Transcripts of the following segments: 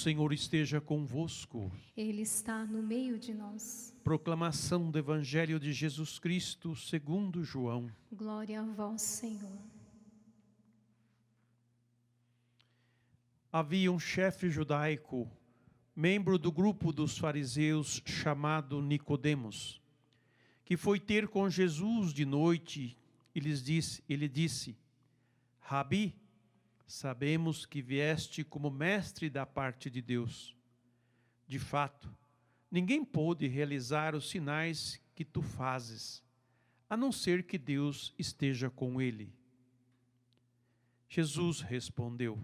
Senhor esteja convosco. Ele está no meio de nós. Proclamação do Evangelho de Jesus Cristo segundo João. Glória a vós, Senhor. Havia um chefe judaico, membro do grupo dos fariseus, chamado Nicodemos, que foi ter com Jesus de noite e ele disse: Rabi, sabemos que vieste como mestre da parte de Deus. De fato, ninguém pôde realizar os sinais que tu fazes, a não ser que Deus esteja com ele. Jesus respondeu: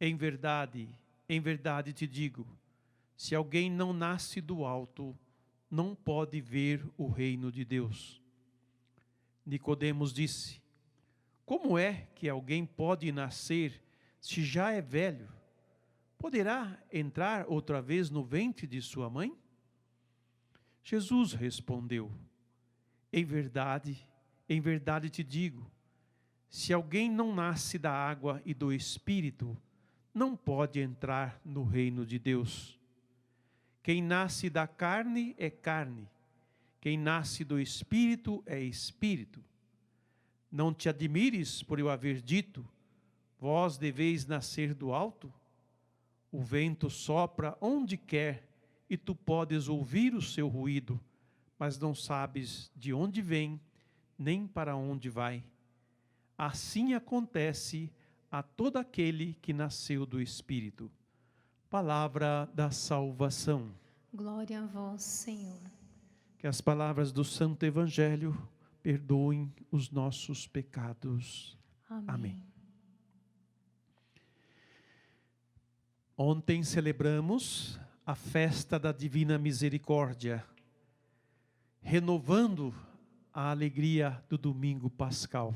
em verdade te digo, se alguém não nasce do alto, não pode ver o reino de Deus. Nicodemos disse: como é que alguém pode nascer se já é velho? Poderá entrar outra vez no ventre de sua mãe? Jesus respondeu: em verdade te digo, se alguém não nasce da água e do Espírito, não pode entrar no reino de Deus. Quem nasce da carne é carne, quem nasce do Espírito é Espírito. Não te admires por eu haver dito, vós deveis nascer do alto? O vento sopra onde quer e tu podes ouvir o seu ruído, mas não sabes de onde vem, nem para onde vai. Assim acontece a todo aquele que nasceu do Espírito. Palavra da salvação. Glória a vós, Senhor. Que as palavras do Santo Evangelho perdoem os nossos pecados. Amém. Ontem celebramos a festa da Divina Misericórdia, renovando a alegria do domingo pascal.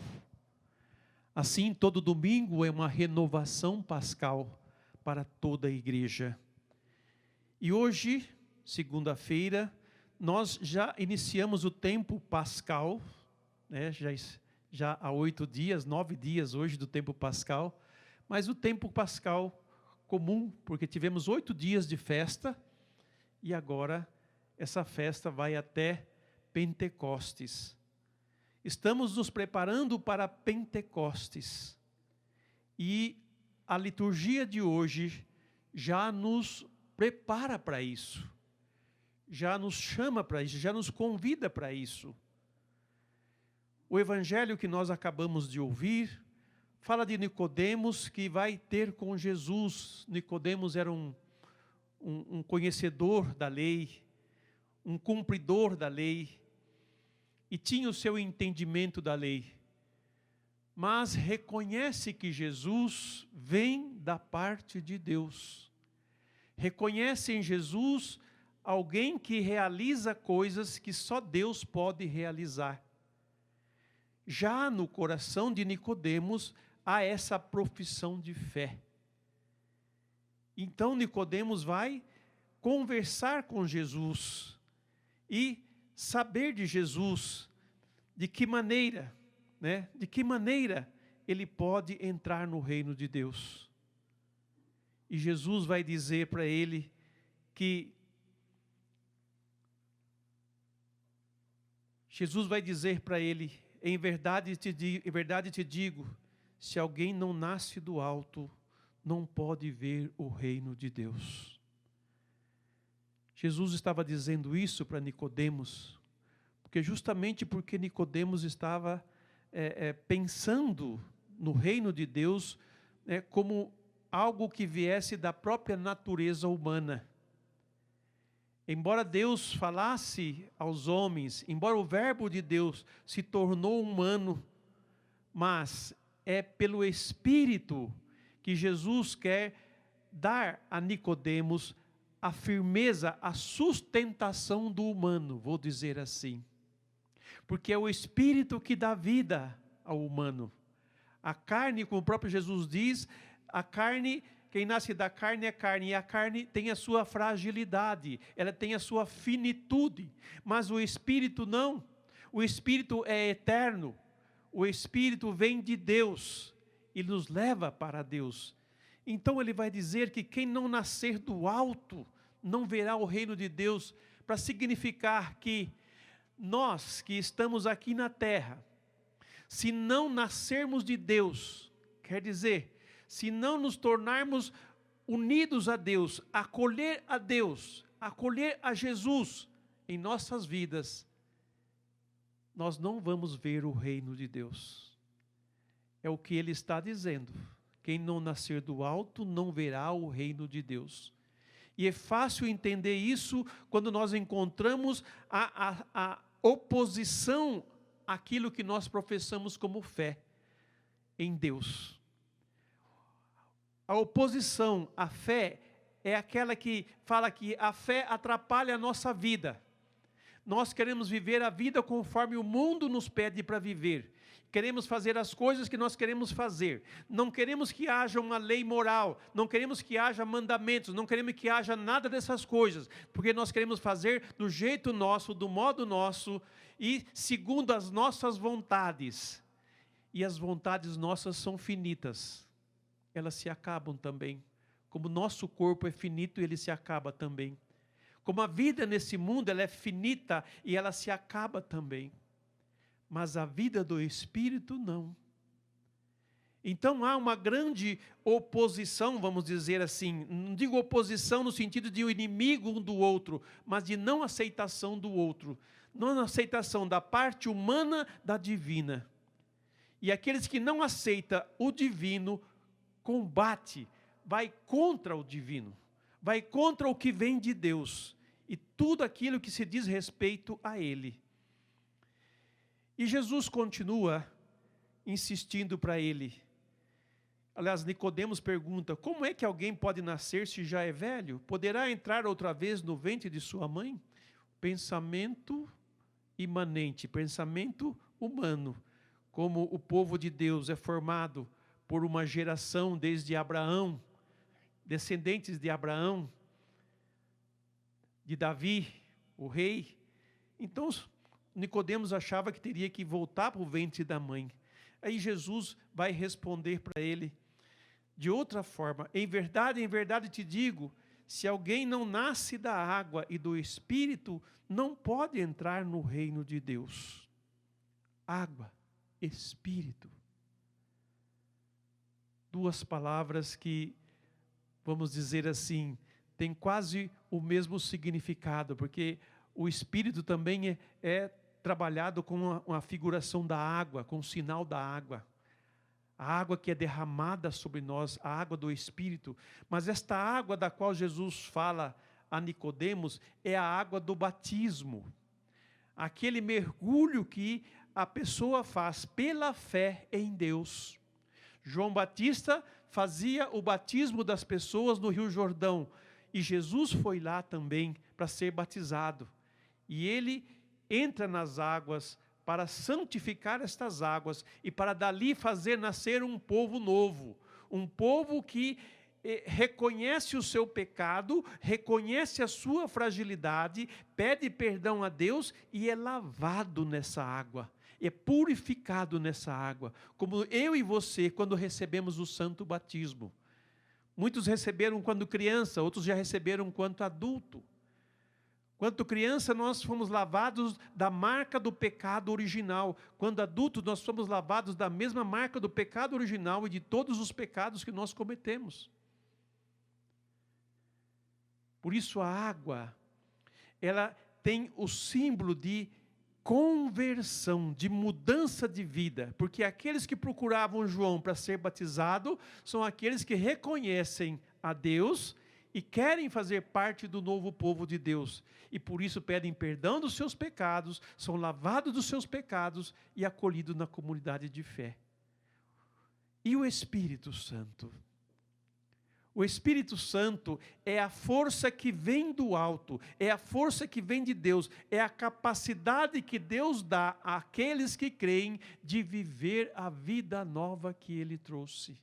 Assim, todo domingo é uma renovação pascal para toda a igreja. E hoje, segunda-feira, nós já iniciamos o tempo pascal, né? Já há 9 dias hoje do tempo pascal, mas o tempo pascal comum, porque tivemos 8 dias de festa, e agora essa festa vai até Pentecostes. Estamos nos preparando para Pentecostes, e a liturgia de hoje já nos prepara para isso, já nos chama para isso, já nos convida para isso. O evangelho que nós acabamos de ouvir fala de Nicodemos que vai ter com Jesus. Nicodemos era um conhecedor da lei, um cumpridor da lei, e tinha o seu entendimento da lei, mas reconhece que Jesus vem da parte de Deus, reconhece em Jesus alguém que realiza coisas que só Deus pode realizar. Já no coração de Nicodemos há essa profissão de fé. Então Nicodemos vai conversar com Jesus e saber de Jesus, de que maneira, né? De que maneira ele pode entrar no reino de Deus. E Jesus vai dizer para ele que em verdade te digo, se alguém não nasce do alto, não pode ver o reino de Deus. Jesus estava dizendo isso para Nicodemos, porque Nicodemos estava pensando no reino de Deus como algo que viesse da própria natureza humana. Embora Deus falasse aos homens, embora o verbo de Deus se tornou humano, mas é pelo Espírito que Jesus quer dar a Nicodemos a firmeza, a sustentação do humano, vou dizer assim. Porque é o Espírito que dá vida ao humano. A carne, como o próprio Jesus diz, a carne, quem nasce da carne é carne, e a carne tem a sua fragilidade, ela tem a sua finitude, mas o Espírito não. O Espírito é eterno, o Espírito vem de Deus e nos leva para Deus. Então ele vai dizer que quem não nascer do alto não verá o reino de Deus, para significar que nós que estamos aqui na terra, se não nascermos de Deus, quer dizer, se não nos tornarmos unidos a Deus, acolher a Jesus em nossas vidas, nós não vamos ver o reino de Deus. É o que ele está dizendo. Quem não nascer do alto não verá o reino de Deus. E é fácil entender isso quando nós encontramos a oposição àquilo que nós professamos como fé em Deus. A oposição à fé é aquela que fala que a fé atrapalha a nossa vida. Nós queremos viver a vida conforme o mundo nos pede para viver. Queremos fazer as coisas que nós queremos fazer. Não queremos que haja uma lei moral. Não queremos que haja mandamentos. Não queremos que haja nada dessas coisas. Porque nós queremos fazer do jeito nosso, do modo nosso e segundo as nossas vontades. E as vontades nossas são finitas. Elas se acabam também. Como o nosso corpo é finito, ele se acaba também. Como a vida nesse mundo ela é finita e ela se acaba também. Mas a vida do Espírito não. Então há uma grande oposição, vamos dizer assim, não digo oposição no sentido de o inimigo um do outro, mas de não aceitação do outro, não aceitação da parte humana da divina. E aqueles que não aceitam o divino, combate, vai contra o divino, vai contra o que vem de Deus e tudo aquilo que se diz respeito a Ele. E Jesus continua insistindo para ele. Aliás, Nicodemos pergunta: como é que alguém pode nascer se já é velho? Poderá entrar outra vez no ventre de sua mãe? Pensamento imanente, pensamento humano. Como o povo de Deus é formado por uma geração desde Abraão, descendentes de Abraão, de Davi, o rei. Então, Nicodemos achava que teria que voltar para o ventre da mãe. Aí Jesus vai responder para ele de outra forma: em verdade te digo, se alguém não nasce da água e do Espírito, não pode entrar no reino de Deus. Água, Espírito. Duas palavras que, vamos dizer assim, têm quase o mesmo significado, porque o Espírito também é trabalhado com uma figuração da água, com o sinal da água. A água que é derramada sobre nós, a água do Espírito. Mas esta água da qual Jesus fala a Nicodemos é a água do batismo. Aquele mergulho que a pessoa faz pela fé em Deus. João Batista fazia o batismo das pessoas no Rio Jordão. E Jesus foi lá também para ser batizado. E ele entra nas águas para santificar estas águas e para dali fazer nascer um povo novo, um povo que reconhece o seu pecado, reconhece a sua fragilidade, pede perdão a Deus e é lavado nessa água, é purificado nessa água, como eu e você quando recebemos o santo batismo. Muitos receberam quando criança, outros já receberam quando adulto. Quando criança, nós fomos lavados da marca do pecado original. Quando adultos, nós somos lavados da mesma marca do pecado original e de todos os pecados que nós cometemos. Por isso a água, ela tem o símbolo de conversão, de mudança de vida. Porque aqueles que procuravam João para ser batizado, são aqueles que reconhecem a Deus e querem fazer parte do novo povo de Deus. E por isso pedem perdão dos seus pecados, são lavados dos seus pecados e acolhidos na comunidade de fé. E o Espírito Santo? O Espírito Santo é a força que vem do alto, é a força que vem de Deus, é a capacidade que Deus dá àqueles que creem de viver a vida nova que Ele trouxe.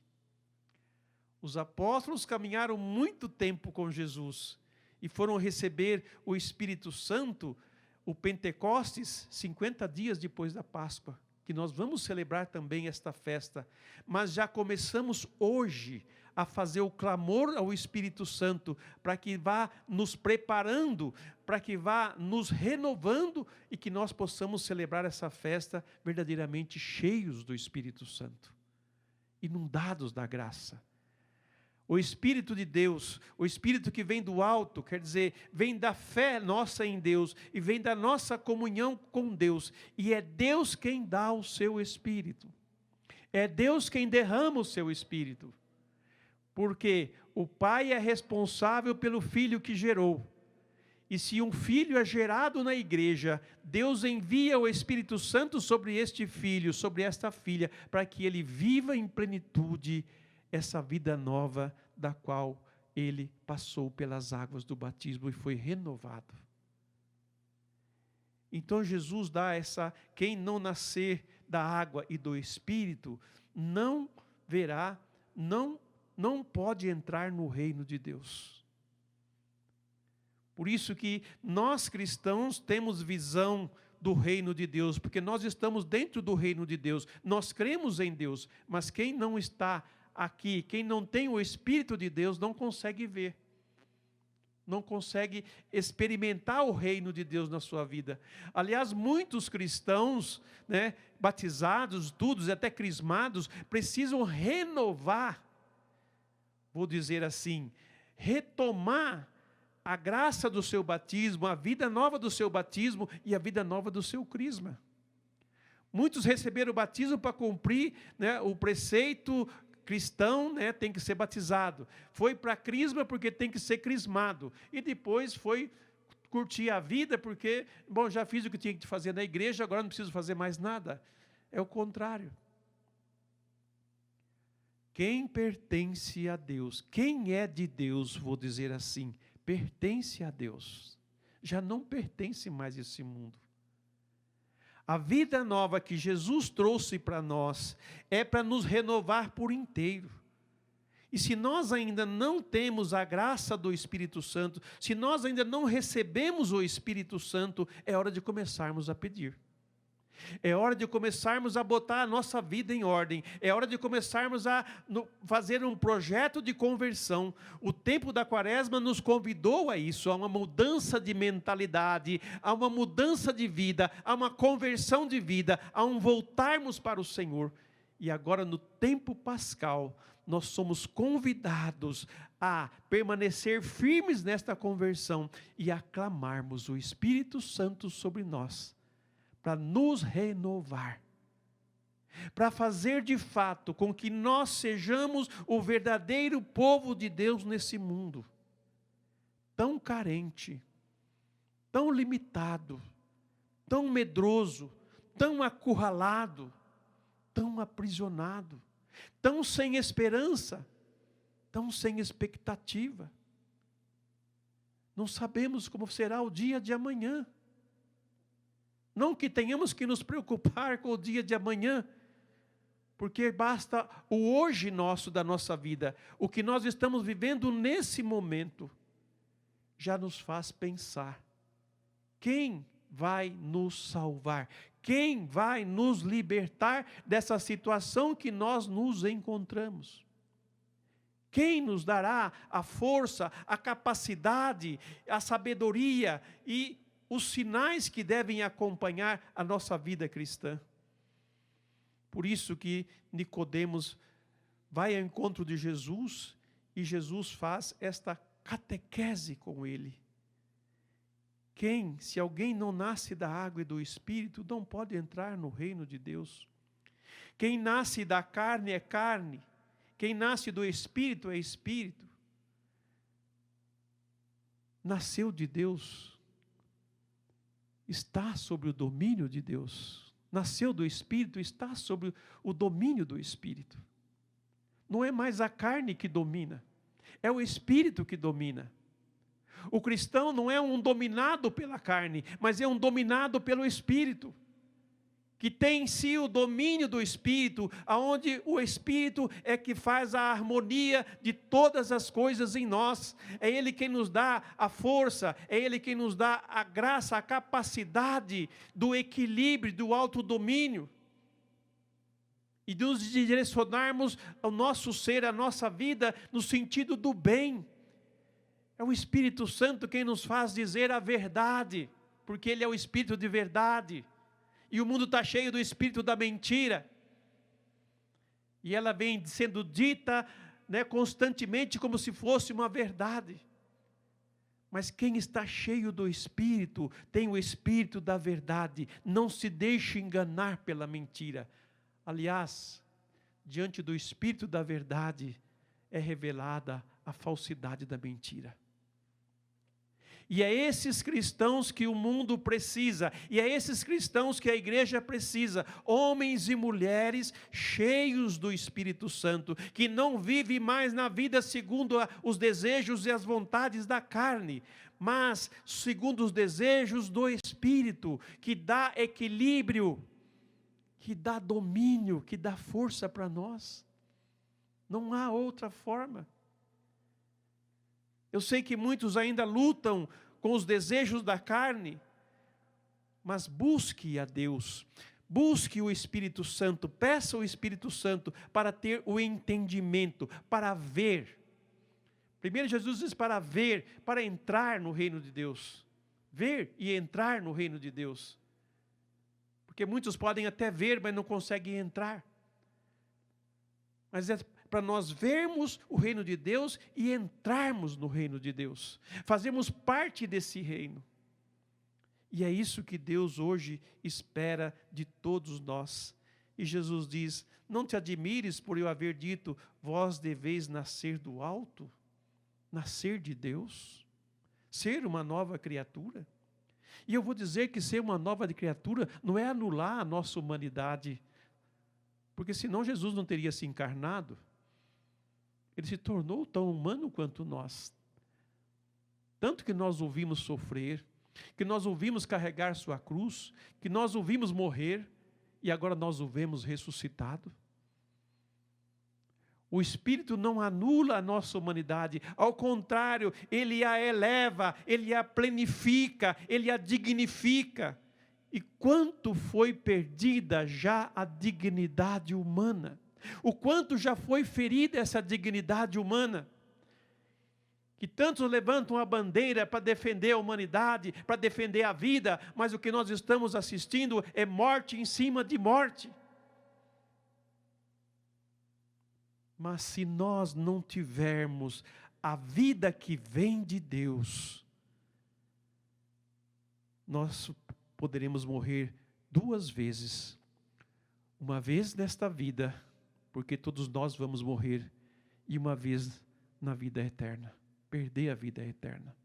Os apóstolos caminharam muito tempo com Jesus e foram receber o Espírito Santo, o Pentecostes, 50 dias depois da Páscoa, que nós vamos celebrar também esta festa. Mas já começamos hoje a fazer o clamor ao Espírito Santo, para que vá nos preparando, para que vá nos renovando e que nós possamos celebrar essa festa verdadeiramente cheios do Espírito Santo, inundados da graça. O Espírito de Deus, o Espírito que vem do alto, quer dizer, vem da fé nossa em Deus e vem da nossa comunhão com Deus. E é Deus quem dá o seu Espírito. É Deus quem derrama o seu Espírito. Porque o Pai é responsável pelo Filho que gerou. E se um filho é gerado na igreja, Deus envia o Espírito Santo sobre este filho, sobre esta filha, para que ele viva em plenitude essa vida nova da qual ele passou pelas águas do batismo e foi renovado. Então Jesus dá quem não nascer da água e do Espírito, não verá, não pode entrar no reino de Deus. Por isso que nós cristãos temos visão do reino de Deus, porque nós estamos dentro do reino de Deus, nós cremos em Deus, mas quem não está aqui, quem não tem o Espírito de Deus, não consegue ver, não consegue experimentar o reino de Deus na sua vida. Aliás, muitos cristãos, batizados, todos, até crismados, precisam renovar, vou dizer assim, retomar a graça do seu batismo, a vida nova do seu batismo e a vida nova do seu crisma. Muitos receberam o batismo para cumprir o preceito cristão, tem que ser batizado. Foi para crisma porque tem que ser crismado. E depois foi curtir a vida porque, já fiz o que tinha que fazer na igreja, agora não preciso fazer mais nada. É o contrário. Quem pertence a Deus, quem é de Deus, vou dizer assim, pertence a Deus. Já não pertence mais a esse mundo. A vida nova que Jesus trouxe para nós é para nos renovar por inteiro. E se nós ainda não temos a graça do Espírito Santo, se nós ainda não recebemos o Espírito Santo, é hora de começarmos a pedir. É hora de começarmos a botar a nossa vida em ordem. É hora de começarmos a fazer um projeto de conversão. O tempo da Quaresma nos convidou a isso, a uma mudança de mentalidade, a uma mudança de vida, a uma conversão de vida, a um voltarmos para o Senhor. E agora no tempo pascal, nós somos convidados a permanecer firmes nesta conversão e a clamarmos o Espírito Santo sobre nós, para nos renovar, para fazer de fato com que nós sejamos o verdadeiro povo de Deus nesse mundo, tão carente, tão limitado, tão medroso, tão acurralado, tão aprisionado, tão sem esperança, tão sem expectativa. Não sabemos como será o dia de amanhã. Não que tenhamos que nos preocupar com o dia de amanhã, porque basta o hoje nosso da nossa vida. O que nós estamos vivendo nesse momento já nos faz pensar: quem vai nos salvar? Quem vai nos libertar dessa situação que nós nos encontramos? Quem nos dará a força, a capacidade, a sabedoria e os sinais que devem acompanhar a nossa vida cristã? Por isso que Nicodemos vai ao encontro de Jesus e Jesus faz esta catequese com ele. Se alguém não nasce da água e do Espírito, não pode entrar no reino de Deus. Quem nasce da carne é carne, quem nasce do Espírito é Espírito. Nasceu de Deus, está sob o domínio de Deus. Nasceu do Espírito, está sob o domínio do Espírito. Não é mais a carne que domina, é o Espírito que domina. O cristão não é um dominado pela carne, mas é um dominado pelo Espírito, que tem em si o domínio do Espírito, aonde o Espírito é que faz a harmonia de todas as coisas em nós. É Ele quem nos dá a força, é Ele quem nos dá a graça, a capacidade do equilíbrio, do autodomínio. e de nos direcionarmos ao nosso ser, a nossa vida, no sentido do bem. É o Espírito Santo quem nos faz dizer a verdade, porque Ele é o Espírito de verdade. E o mundo está cheio do espírito da mentira. E ela vem sendo dita, constantemente como se fosse uma verdade. Mas quem está cheio do Espírito, tem o Espírito da verdade. Não se deixe enganar pela mentira. Aliás, diante do Espírito da verdade, é revelada a falsidade da mentira. E é esses cristãos que o mundo precisa, e é esses cristãos que a igreja precisa, homens e mulheres cheios do Espírito Santo, que não vivem mais na vida segundo os desejos e as vontades da carne, mas segundo os desejos do Espírito, que dá equilíbrio, que dá domínio, que dá força para nós. Não há outra forma. Eu sei que muitos ainda lutam com os desejos da carne, mas busque a Deus, busque o Espírito Santo, peça o Espírito Santo para ter o entendimento, para ver. Primeiro Jesus diz para ver, para entrar no reino de Deus. Ver e entrar no reino de Deus. Porque muitos podem até ver, mas não conseguem entrar. Mas é para nós vermos o reino de Deus e entrarmos no reino de Deus. Fazemos parte desse reino. E é isso que Deus hoje espera de todos nós. E Jesus diz, não te admires por eu haver dito, vós deveis nascer do alto, nascer de Deus, ser uma nova criatura. E eu vou dizer que ser uma nova criatura não é anular a nossa humanidade, porque senão Jesus não teria se encarnado. Ele se tornou tão humano quanto nós. Tanto que nós o vimos sofrer, que nós o vimos carregar sua cruz, que nós o vimos morrer, e agora nós o vemos ressuscitado. O Espírito não anula a nossa humanidade, ao contrário, Ele a eleva, Ele a plenifica, Ele a dignifica. E quanto foi perdida já a dignidade humana, o quanto já foi ferida essa dignidade humana, que tantos levantam a bandeira para defender a humanidade, para defender a vida, mas o que nós estamos assistindo é morte em cima de morte. Mas se nós não tivermos a vida que vem de Deus, nós poderemos morrer 2 vezes. Uma vez nesta vida, porque todos nós vamos morrer, e uma vez na vida eterna, perder a vida eterna.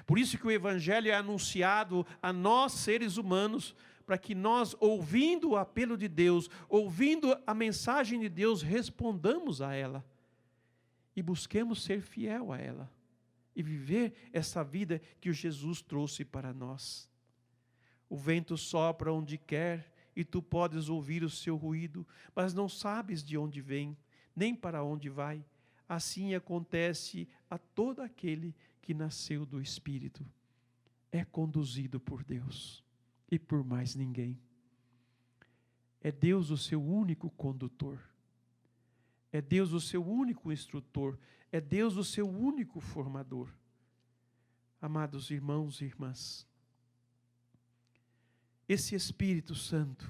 Por isso que o Evangelho é anunciado a nós seres humanos, para que nós, ouvindo o apelo de Deus, ouvindo a mensagem de Deus, respondamos a ela, e busquemos ser fiel a ela, e viver essa vida que o Jesus trouxe para nós. O vento sopra onde quer, e tu podes ouvir o seu ruído, mas não sabes de onde vem, nem para onde vai. Assim acontece a todo aquele que nasceu do Espírito. É conduzido por Deus e por mais ninguém. É Deus o seu único condutor. É Deus o seu único instrutor. É Deus o seu único formador. Amados irmãos e irmãs, esse Espírito Santo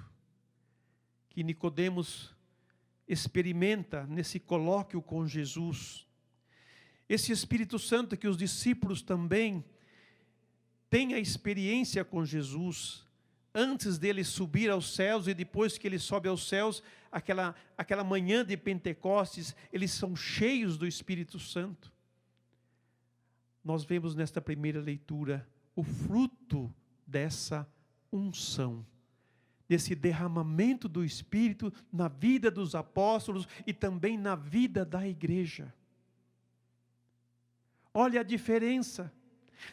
que Nicodemos experimenta nesse colóquio com Jesus, esse Espírito Santo que os discípulos também têm a experiência com Jesus, antes dele subir aos céus e depois que ele sobe aos céus, aquela manhã de Pentecostes, eles são cheios do Espírito Santo. Nós vemos nesta primeira leitura o fruto dessa unção, desse derramamento do Espírito na vida dos apóstolos e também na vida da igreja. Olha a diferença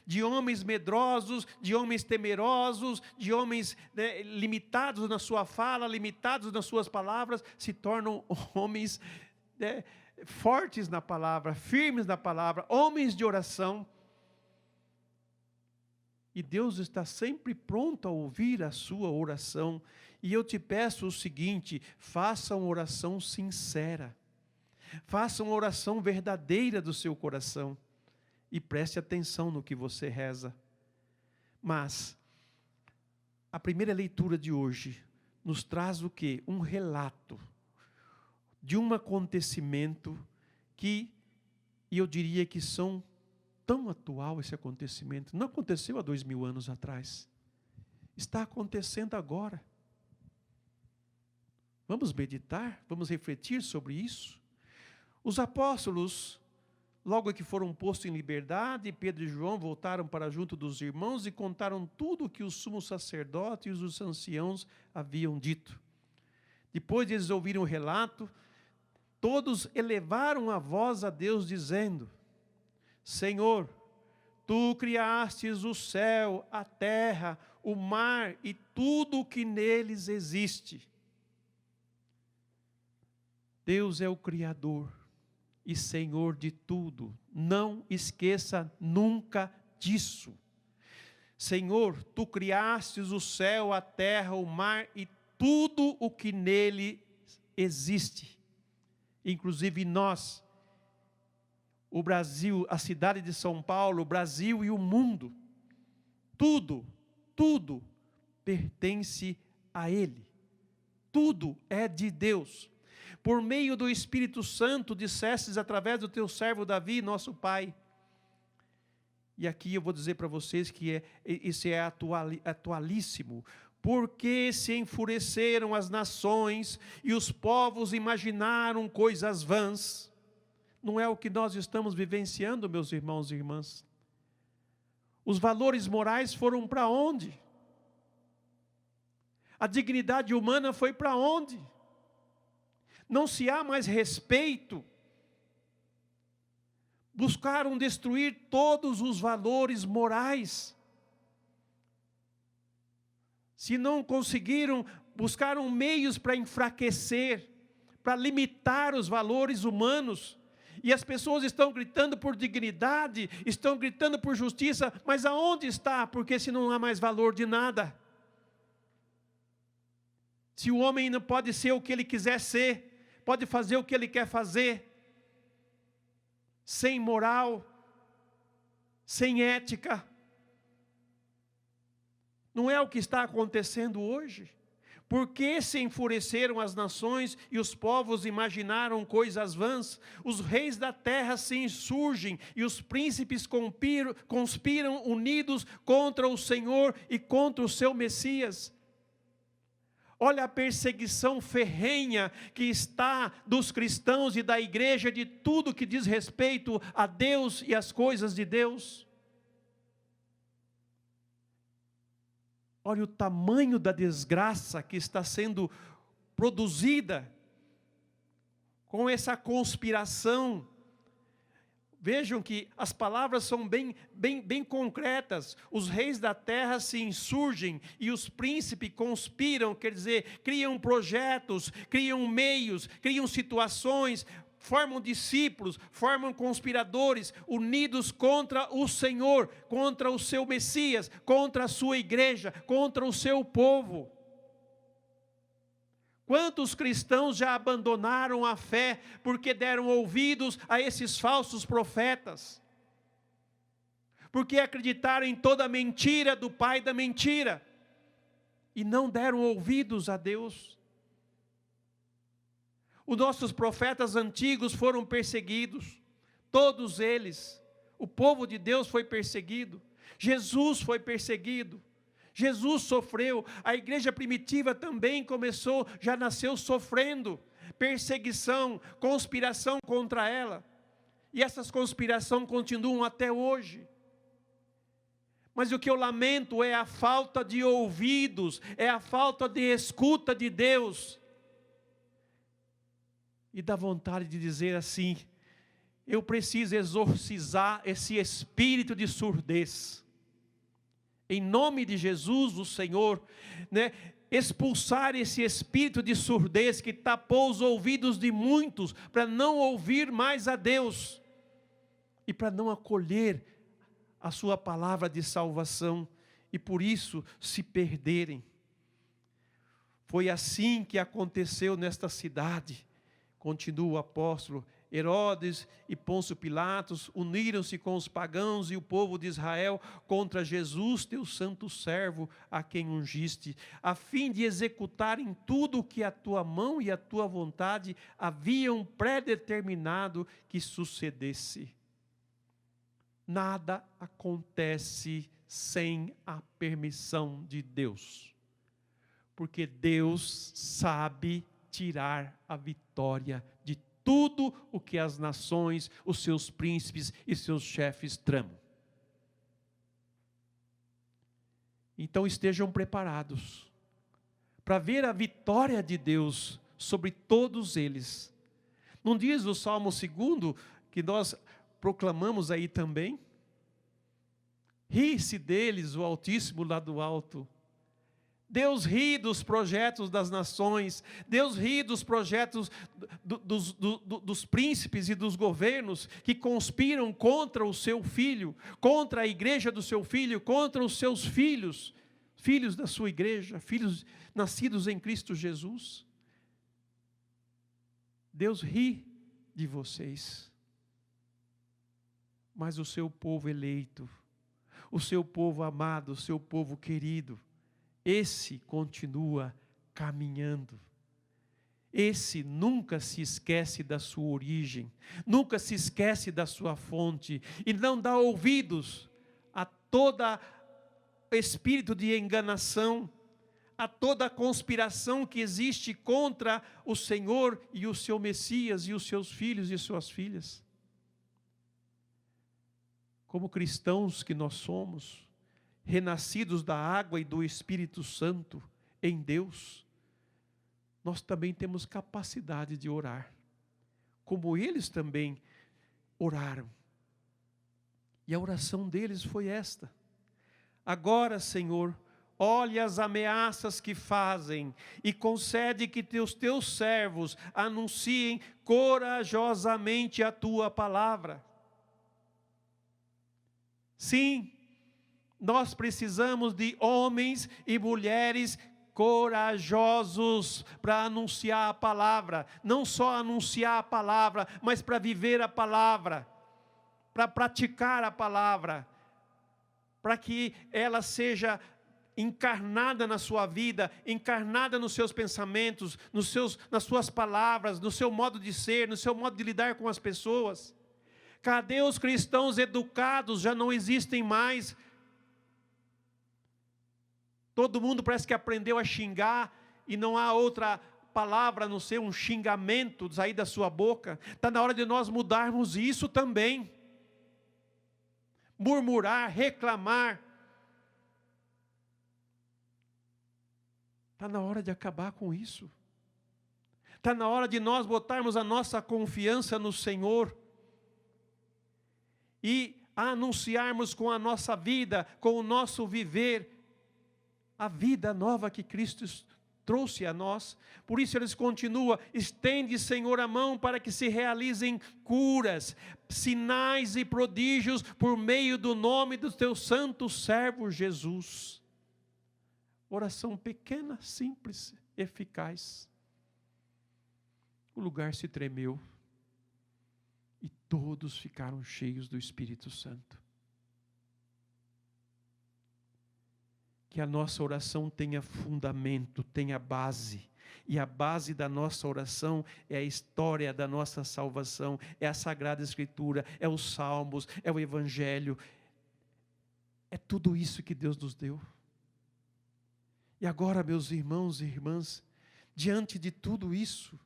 de homens medrosos, de homens temerosos, de homens limitados na sua fala, limitados nas suas palavras, se tornam homens fortes na palavra, firmes na palavra, homens de oração. E Deus está sempre pronto a ouvir a sua oração. E eu te peço o seguinte: faça uma oração sincera. Faça uma oração verdadeira do seu coração. E preste atenção no que você reza. Mas a primeira leitura de hoje nos traz o quê? Um relato de um acontecimento que, e eu diria que são tão atual esse acontecimento. Não aconteceu há 2000 anos atrás. Está acontecendo agora. Vamos meditar, vamos refletir sobre isso. Os apóstolos, logo que foram postos em liberdade, Pedro e João voltaram para junto dos irmãos e contaram tudo o que os sumos sacerdotes e os anciãos haviam dito. Depois de eles ouviram o relato, todos elevaram a voz a Deus dizendo: Senhor, Tu criastes o céu, a terra, o mar e tudo o que neles existe. Deus é o Criador e Senhor de tudo. Não esqueça nunca disso. Senhor, Tu criastes o céu, a terra, o mar e tudo o que nele existe. Inclusive nós, o Brasil, a cidade de São Paulo, o Brasil e o mundo. Tudo pertence a Ele. Tudo é de Deus. Por meio do Espírito Santo, dissestes através do teu servo Davi, nosso pai. E aqui eu vou dizer para vocês que isso é atualíssimo. Porque se enfureceram as nações e os povos imaginaram coisas vãs. Não é o que nós estamos vivenciando, meus irmãos e irmãs. Os valores morais foram para onde? A dignidade humana foi para onde? Não se há mais respeito. Buscaram destruir todos os valores morais. Se não conseguiram, buscaram meios para enfraquecer, para limitar os valores humanos. E as pessoas estão gritando por dignidade, estão gritando por justiça, mas aonde está? Porque se não há mais valor de nada. Se o homem não pode ser o que ele quiser ser, pode fazer o que ele quer fazer, sem moral, sem ética. Não é o que está acontecendo hoje? Por que se enfureceram as nações e os povos imaginaram coisas vãs? Os reis da terra se insurgem e os príncipes conspiram unidos contra o Senhor e contra o seu Messias. Olha a perseguição ferrenha que está dos cristãos e da igreja de tudo que diz respeito a Deus e as coisas de Deus. Olha o tamanho da desgraça que está sendo produzida com essa conspiração. Vejam que as palavras são bem concretas. Os reis da terra se insurgem e os príncipes conspiram, quer dizer, criam projetos, criam meios, criam situações, formam discípulos, formam conspiradores, unidos contra o Senhor, contra o seu Messias, contra a sua igreja, contra o seu povo. Quantos cristãos já abandonaram a fé porque deram ouvidos a esses falsos profetas? Porque acreditaram em toda a mentira do pai da mentira e não deram ouvidos a Deus. Os nossos profetas antigos foram perseguidos, todos eles. O povo de Deus foi perseguido, Jesus foi perseguido, Jesus sofreu. A igreja primitiva também começou, já nasceu sofrendo perseguição, conspiração contra ela. E essas conspirações continuam até hoje. Mas o que eu lamento é a falta de ouvidos, é a falta de escuta de Deus. E dá vontade de dizer assim: eu preciso exorcizar esse espírito de surdez. Em nome de Jesus, o Senhor, expulsar esse espírito de surdez que tapou os ouvidos de muitos, para não ouvir mais a Deus, e para não acolher a sua palavra de salvação. e por isso se perderem. Foi assim que aconteceu nesta cidade. Continua o apóstolo. Herodes e Pôncio Pilatos uniram-se com os pagãos e o povo de Israel contra Jesus, teu santo servo, a quem ungiste, a fim de executarem tudo o que a tua mão e a tua vontade haviam predeterminado que sucedesse. Nada acontece sem a permissão de Deus, porque Deus sabe tirar a vitória de tudo o que as nações, os seus príncipes e seus chefes tramam. Então estejam preparados para ver a vitória de Deus sobre todos eles. Não diz o Salmo 2, que nós proclamamos aí também? Ri-se deles o Altíssimo lá do alto. Deus ri dos projetos das nações, Deus ri dos projetos dos príncipes e dos governos que conspiram contra o seu filho, contra a igreja do seu filho, contra os seus filhos, filhos da sua igreja, filhos nascidos em Cristo Jesus. Deus ri de vocês, mas o seu povo eleito, o seu povo amado, o seu povo querido, esse continua caminhando. Esse nunca se esquece da sua origem, nunca se esquece da sua fonte, e não dá ouvidos a toda espírito de enganação, a toda conspiração que existe contra o Senhor e o seu Messias e os seus filhos e suas filhas. Como cristãos que nós somos, renascidos da água e do Espírito Santo em Deus, nós também temos capacidade de orar, como eles também oraram. E a oração deles foi esta: agora, Senhor, olhe as ameaças que fazem e concede que os teus servos anunciem corajosamente a tua palavra. Sim, nós precisamos de homens e mulheres corajosos para anunciar a palavra. Não só anunciar a palavra, mas para viver a palavra, para praticar a palavra, para que ela seja encarnada na sua vida, encarnada nos seus pensamentos, nas suas palavras, no seu modo de ser, no seu modo de lidar com as pessoas. Cadê os cristãos educados? Já não existem mais. Todo mundo parece que aprendeu a xingar e não há outra palavra a não ser um xingamento sair da sua boca. Está na hora de nós mudarmos isso também. Murmurar, reclamar. Está na hora de acabar com isso. Está na hora de nós botarmos a nossa confiança no Senhor e anunciarmos com a nossa vida, com o nosso viver, a vida nova que Cristo trouxe a nós. Por isso eles continuam: estende, Senhor, a mão para que se realizem curas, sinais e prodígios por meio do nome do teu santo servo Jesus. Oração pequena, simples, eficaz. O lugar se tremeu e todos ficaram cheios do Espírito Santo. Que a nossa oração tenha fundamento, tenha base. E a base da nossa oração é a história da nossa salvação, é a Sagrada Escritura, é os Salmos, é o Evangelho. É tudo isso que Deus nos deu. E agora, meus irmãos e irmãs, diante de tudo isso,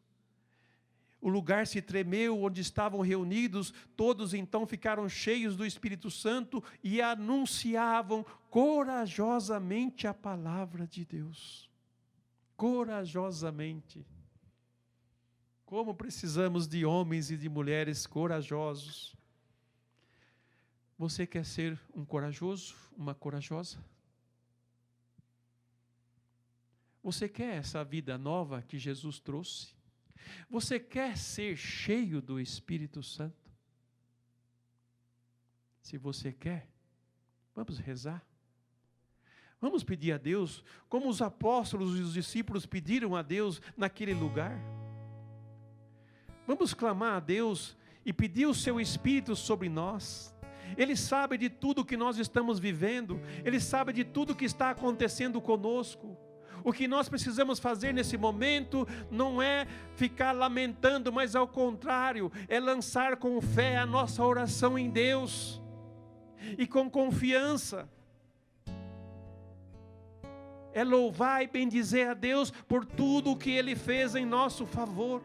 o lugar se tremeu onde estavam reunidos, todos então ficaram cheios do Espírito Santo e anunciavam corajosamente a palavra de Deus. Corajosamente. Como precisamos de homens e de mulheres corajosos. Você quer ser um corajoso, uma corajosa? Você quer essa vida nova que Jesus trouxe? Você quer ser cheio do Espírito Santo? Se você quer, vamos rezar. Vamos pedir a Deus como os apóstolos e os discípulos pediram a Deus naquele lugar. Vamos clamar a Deus e pedir o seu Espírito sobre nós. Ele sabe de tudo que nós estamos vivendo. Ele sabe de tudo que está acontecendo conosco. O que nós precisamos fazer nesse momento não é ficar lamentando, mas ao contrário, é lançar com fé a nossa oração em Deus. E com confiança. É louvar e bendizer a Deus por tudo o que Ele fez em nosso favor.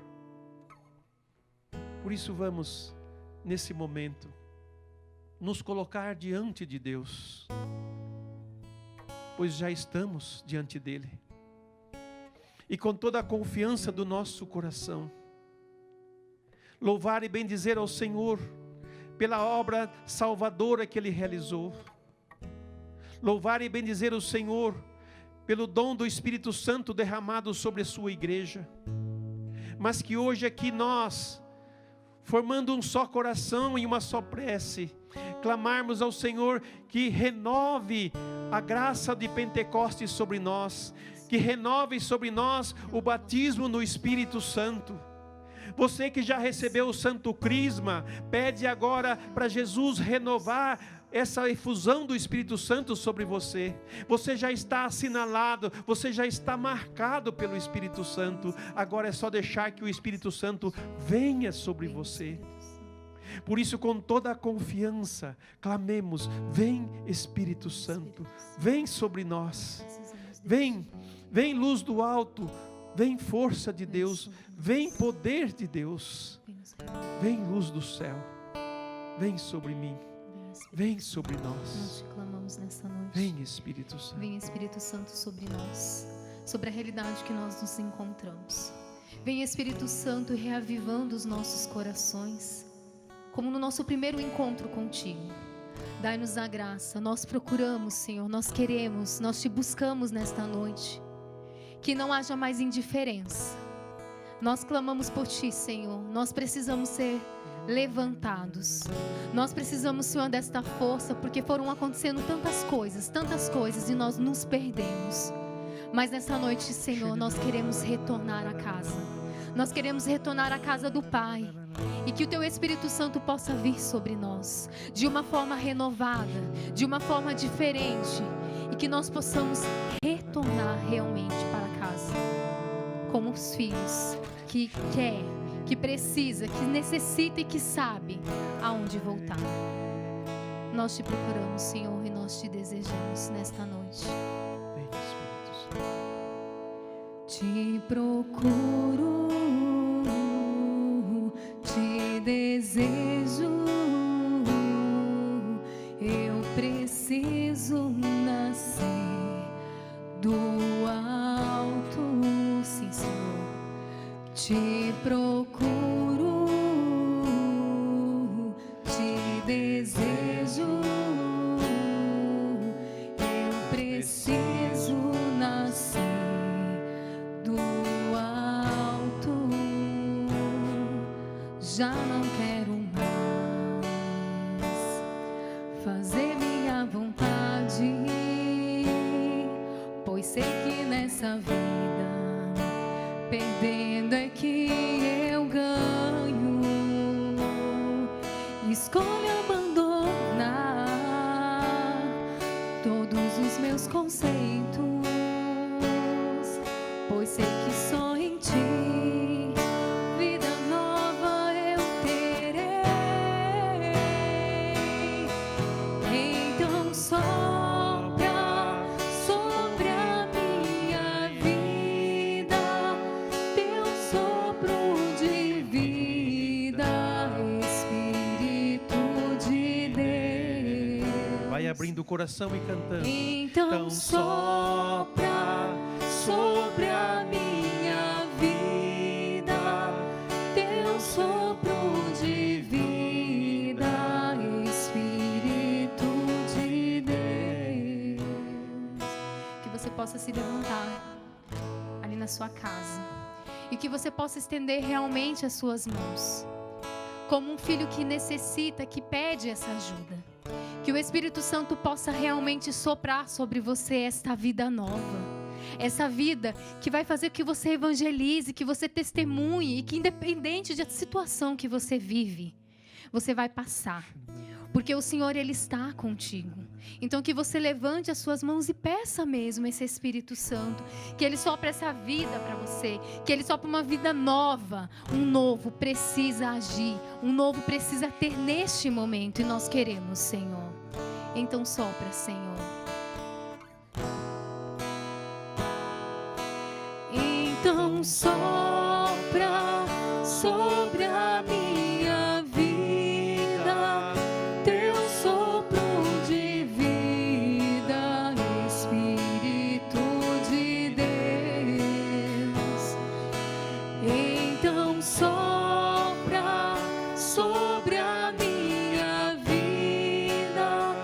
Por isso vamos, nesse momento, nos colocar diante de Deus, pois já estamos diante dEle. E com toda a confiança do nosso coração, louvar e bendizer ao Senhor, pela obra salvadora que Ele realizou. Louvar e bendizer o Senhor, pelo dom do Espírito Santo derramado sobre a sua igreja. Mas que hoje aqui nós, formando um só coração e uma só prece, clamarmos ao Senhor que renove a graça de Pentecostes sobre nós, que renove sobre nós o batismo no Espírito Santo. Você que já recebeu o Santo Crisma, pede agora para Jesus renovar essa efusão do Espírito Santo sobre você. Você já está assinalado, você já está marcado pelo Espírito Santo. Agora é só deixar que o Espírito Santo venha sobre você. Por isso, com toda a confiança, clamemos: vem Espírito Santo, vem sobre nós. Vem luz do alto, vem força de Deus, vem poder de Deus, vem luz do céu, vem sobre mim. Vem sobre nós. Nós te clamamos nessa noite. Vem Espírito Santo. Vem Espírito Santo sobre nós, sobre a realidade que nós nos encontramos. Vem Espírito Santo reavivando os nossos corações, como no nosso primeiro encontro contigo. Dai-nos a graça, nós procuramos, Senhor, nós queremos, nós te buscamos nesta noite. Que não haja mais indiferença. Nós clamamos por ti, Senhor, nós precisamos ser levantados. Nós precisamos, Senhor, desta força, porque foram acontecendo tantas coisas e nós nos perdemos. Mas nessa noite, Senhor, nós queremos retornar à casa. Nós queremos retornar à casa do Pai. E que o Teu Espírito Santo possa vir sobre nós de uma forma renovada, de uma forma diferente, e que nós possamos retornar realmente para casa como os filhos que quer, que precisa, que necessita e que sabe aonde voltar. Nós te procuramos, Senhor, e nós te desejamos nesta noite. Vem, Espírito Santo. Te procuro, te desejo, eu preciso nascer do alto, sim, Senhor. Te procuro, te desejo, eu preciso nascer do alto. Já não quero mais fazer minha vontade, pois sei que nessa vida perdendo é que eu ganho. Escolho abandonar todos os meus conceitos, pois sei que só em ti vida nova eu terei. Então sopra sobre a minha vida teu sopro de vida, Espírito de Deus. Vai abrindo o coração e cantando. Então sopra sobre a minha vida teu sopro de vida, Espírito de Deus. Que você possa se levantar ali na sua casa e que você possa estender realmente as suas mãos como um filho que necessita, que pede essa ajuda. Que Que o Espírito Santo possa realmente soprar sobre você esta vida nova. Essa vida que vai fazer que você evangelize, que você testemunhe e que independente da situação que você vive, você vai passar. Porque o Senhor, Ele está contigo. Então que você levante as suas mãos e peça mesmo esse Espírito Santo. Que Ele sopre essa vida para você. Que Ele sopre uma vida nova. Um novo precisa agir. Um novo precisa ter neste momento. E nós queremos, Senhor. Então sopra, Senhor. Então sopra sobre a minha vida, teu sopro de vida, Espírito de Deus. Então sopra sobre a minha vida,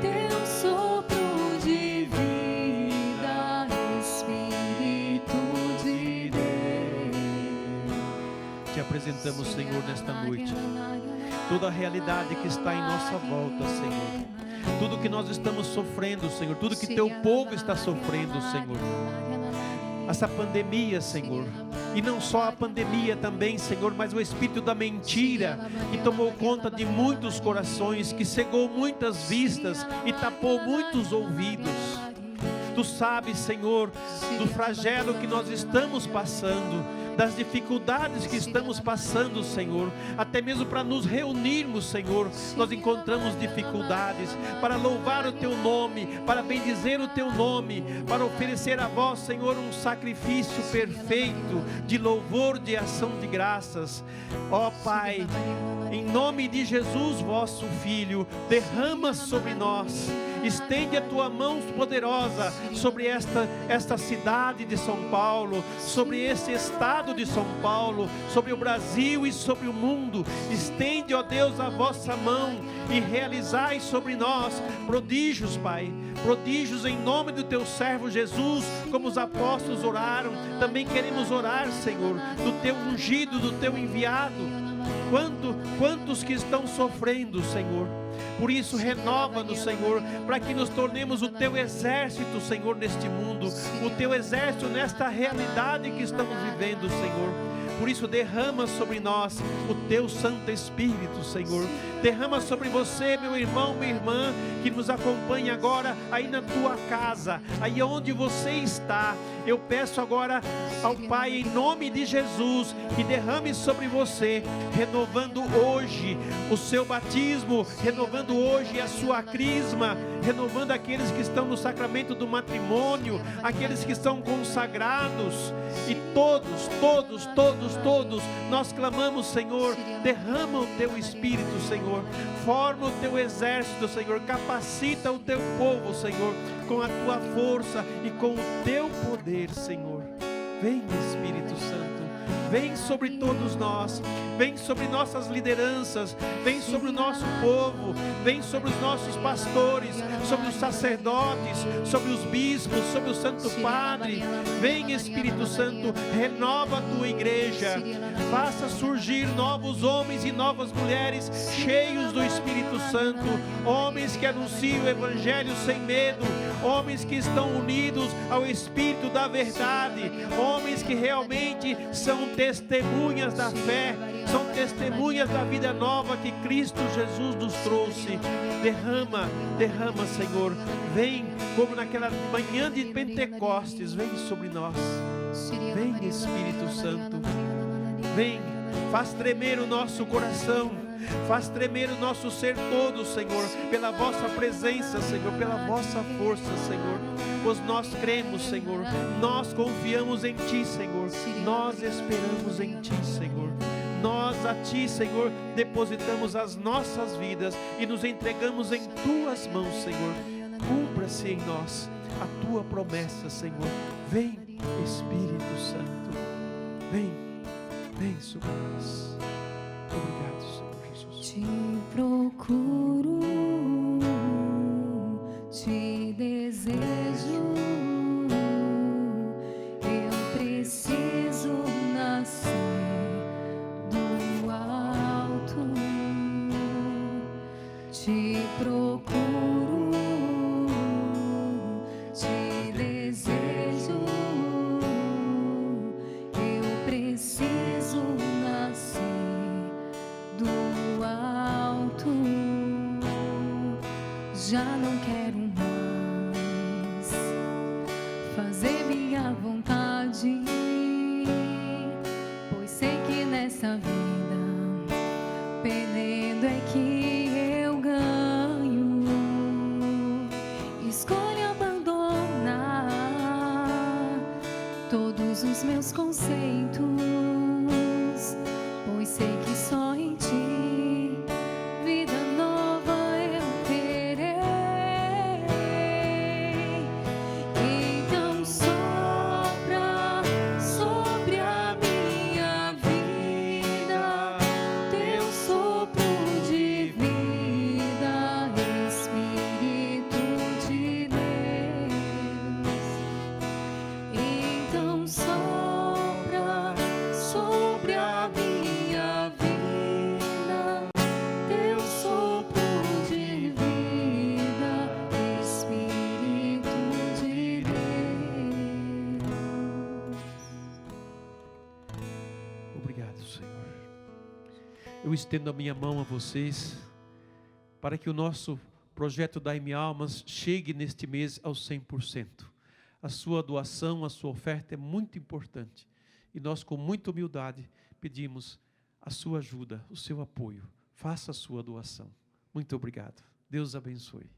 teu sopro de vida, Espírito de Deus. Te apresentamos, Senhor, nesta noite. Toda a realidade que está em nossa volta, Senhor. Tudo que nós estamos sofrendo, Senhor. Tudo que teu povo está sofrendo, Senhor. Essa pandemia, Senhor. E não só a pandemia também, Senhor, mas o espírito da mentira que tomou conta de muitos corações, que cegou muitas vistas e tapou muitos ouvidos. Tu sabes, Senhor, do flagelo que nós estamos passando, das dificuldades que estamos passando, Senhor. Até mesmo para nos reunirmos, Senhor, nós encontramos dificuldades. Para louvar o Teu nome, para bendizer o Teu nome, para oferecer a Vós, Senhor, um sacrifício perfeito de louvor, de ação de graças. Ó Pai, em nome de Jesus, vosso Filho, derrama sobre nós. Estende a tua mão poderosa sobre esta cidade de São Paulo, sobre esse estado de São Paulo, sobre o Brasil e sobre o mundo. Estende, ó Deus, a vossa mão e realizai sobre nós prodígios, Pai. Prodígios em nome do teu servo Jesus, como os apóstolos oraram. Também queremos orar, Senhor, do teu ungido, do teu enviado. Quantos que estão sofrendo, Senhor. Por isso, renova-nos, Senhor, para que nos tornemos o Teu exército, Senhor, neste mundo. O Teu exército nesta realidade que estamos vivendo, Senhor. Por isso, derrama sobre nós o Teu Santo Espírito, Senhor. Derrama sobre você, meu irmão, minha irmã, que nos acompanha agora aí na tua casa, aí onde você está. Eu peço agora ao Pai, em nome de Jesus, que derrame sobre você, renovando hoje o seu batismo, renovando hoje a sua crisma, renovando aqueles que estão no sacramento do matrimônio, aqueles que estão consagrados. E todos, nós clamamos, Senhor, derrama o Teu Espírito, Senhor. Forma o Teu exército, Senhor. Capacita o Teu povo, Senhor, com a Tua força e com o Teu poder, Senhor. Vem, Espírito Santo. Vem sobre todos nós, vem sobre nossas lideranças, vem sobre o nosso povo, vem sobre os nossos pastores, sobre os sacerdotes, sobre os bispos, sobre o Santo Padre. Vem, Espírito Santo, renova a tua igreja, faça surgir novos homens e novas mulheres cheios do Espírito Santo, homens que anunciam o Evangelho sem medo, homens que estão unidos ao Espírito da verdade, homens que realmente são testemunhas da fé, são testemunhas da vida nova que Cristo Jesus nos trouxe. Derrama, Senhor. Vem como naquela manhã de Pentecostes, vem sobre nós. Vem, Espírito Santo. Vem, faz tremer o nosso coração. Faz tremer o nosso ser todo, Senhor, pela vossa presença, Senhor, pela vossa força, Senhor. Pois nós cremos, Senhor, nós confiamos em Ti, Senhor, nós esperamos em Ti, Senhor. Nós a Ti, Senhor, depositamos as nossas vidas e nos entregamos em Tuas mãos, Senhor. Cumpra-se em nós a Tua promessa, Senhor. Vem, Espírito Santo, vem sobre nós. Obrigado, Senhor. Te procuro, te desejo, eu preciso nascer do alto. Te procuro. já não quero mais fazer minha vontade, pois sei que nessa vida perdendo é que eu ganho. Escolho abandonar todos os meus conceitos, pois sei que só em ti vida nova eu terei. Então sopra sobre a minha vida teu sopro de vida, Espírito de Deus. Então sopra sobre a minha vida teu sopro de vida, Espírito de Deus. Obrigado, Senhor. Eu estendo a minha mão a vocês para que o nosso projeto Dai-me Almas chegue neste mês aos 100%. A sua doação, a sua oferta é muito importante. E nós, com muita humildade, pedimos a sua ajuda, o seu apoio. Faça a sua doação. Muito obrigado. Deus abençoe.